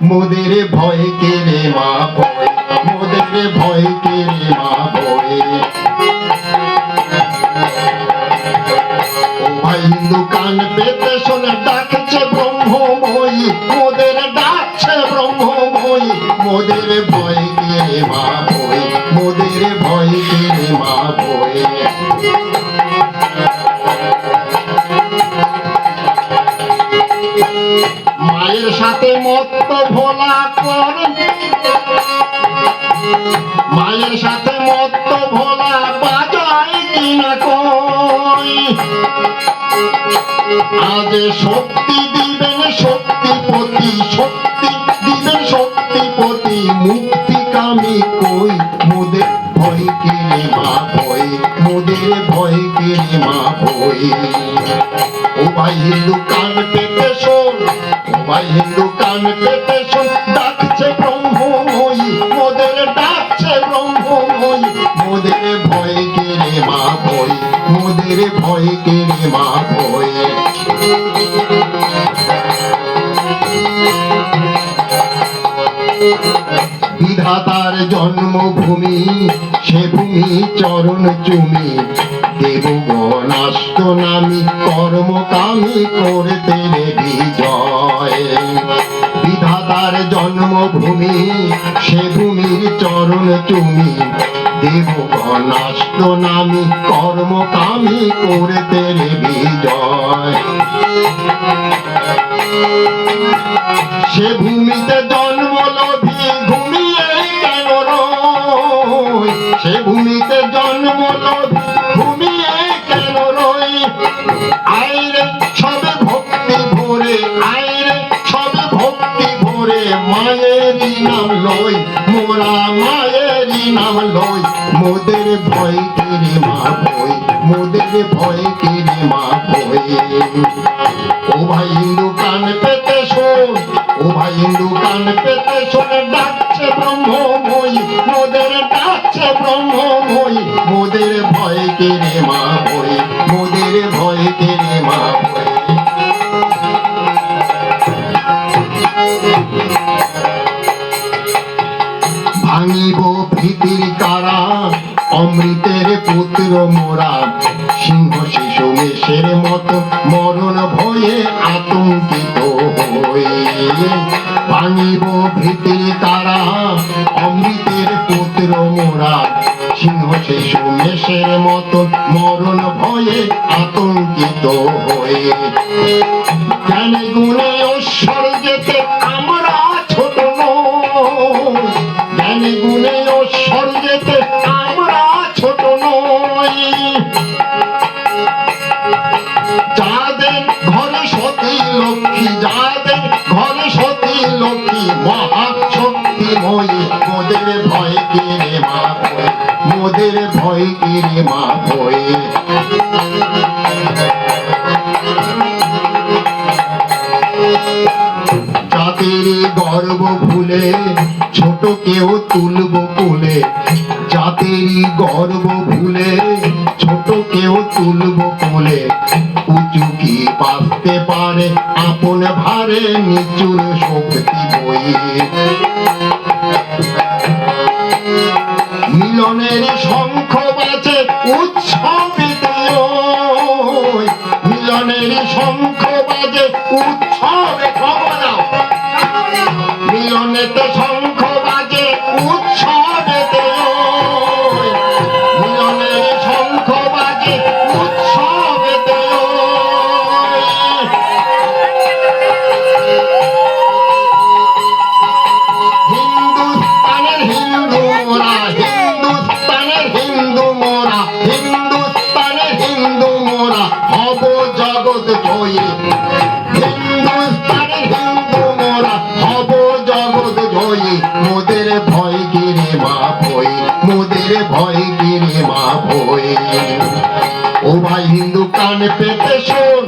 মোদের ভয় কে রে মা ভয়, মোদের ভয় কে রে মা ভয়। ও ভাই হিন্দু কান পেতে শোনে ডাকছে ব্রহ্মময়ী, মোদের ডাকছে ব্রহ্মময়ী। মোদের ভয় কে রে মা ভয়, মোদের ভয় কে রে মা ভয়। মায়ের সাথে মত্ত ভোলা করে, মায়ের সাথে মত্ত ভোলা বাজায় কিনা কই। আজ শক্তি দিবেন শক্তিপতি, শক্তি দিবেন শক্তিপতি, মুক্তি কামি কই। মোদের ভয় কে রে মা ভয়, মোদের ভয় কে রে মা ভয়। ও ভাই হিন্দু কান পেতে শোন, ও ভাই হিন্দু কান পেতে শোন, ডাকছে ব্রহ্মময়ী, মোদের ডাকছে ব্রহ্মময়ী। মোদের ভয় কে রে মা ভয়, মোদের ভয় কে রে মা ভয়। বিধাতার জন্মভূমি, সে ভূমি চরণ চুমি, দেবগণ আষ্ট নামি কর্মকামী করতে রে বিজয়। বিধাতার জন্মভূমি, সে ভূমির চরণ চুমি, দেবগণ আষ্ট নামি কর্মকামী করতে রে বিজয়। সে ভূমিতে জন্ম লোভী ঘুমিয়ে কেন রই, সে ভূমিতে জন্ম লোভী ঘুমিয়ে কেন রই। আইরে সবে ভক্তি ভরে, আইরে সবে ভক্তি ভরে, মায়েরই নাম লই মোরা, মায়েরই নাম লই। মোদের ভয় কে রে মা ভয়, মোদের ভয় কে রে মা ভয়। ও ভাই হিন্দু কান পেতে শোন, ও ভাই হিন্দু কান পেতে শোন, ডাকছে ব্রহ্মময়ী, মোদের ডাকছে ব্রহ্মময়ী। মোদের ভয় কে রে মা ভয়, মোদের ভয় কে রে মা ভয়। ভাঙিব ভীতির কারা, অমৃতের পুত্র মোরা, সিংহ শিশু মেষের মতো মরণ ভয়ে আতঙ্কিত হয়ে। ভাঙিব ভীতির কারা, অমৃতের পুত্র মোরা, সিংহ শিশু মেষের মতো মরণ ভয়ে আতঙ্কিত হয়ে। জ্ঞানে গুণে ঐশ্বর্যেতে আমরা ছোট নই, জ্ঞানে গুণে ঐশ্বর্যেতে আমরা ছোট নই। যাদের ঘরে সতী লক্ষ্মী, যাদের ঘরে সতী লক্ষ্মী মহাশক্তিময়ী। মোদের ভয় কে রে মা ভয়, মোদের ভয় কে রে মা ভয়। জাতির গর্ব ভুলে ছোট কেউ তুলব কোলে, জাতির গর্ব ভুলে ছোট কেউ তুলব কোলে। উঁচু কি বাঁচতে পারে আপন ভারে, নিচুর শক্তি বয়ে। মিলনের শঙ্খ বাজে উৎসবিতে, মিলনের শঙ্খ বাজে উৎসবে। খবর নাও, মিলনেতে শঙ্খ বাজে উৎসবেতে, মিলনের শঙ্খ বাজে উৎসবেতে। হিন্দুস্তানের হিন্দু মোরা, হিন্দুস্তানের হিন্দু মোরা, হিন্দুস্তানের হিন্দু মোরা, হব জগৎ জয়ী। হিন্দুস্তানের হিন্দু মোরা, হব জগৎ জয়ী। মোদের ভয় কে রে মা ভয়, মোদের ভয় কে রে মা ভয়। ও ভাই হিন্দু কান পেতে শোন,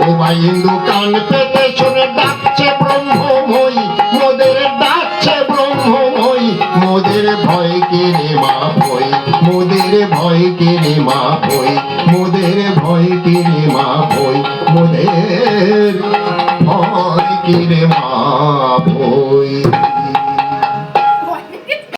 ও ভাই হিন্দু কান পেতে শোন, ডাকছে ব্রহ্মময়ী, মোদের ডাকছে ব্রহ্মময়ী। মোদের ভয় কে রে মা ভয়, মোদের ভয় কে রে মা ভয়, মোদের ভয় কে রে মা ভয়, মোদের ভয় কে রে মা ভয়।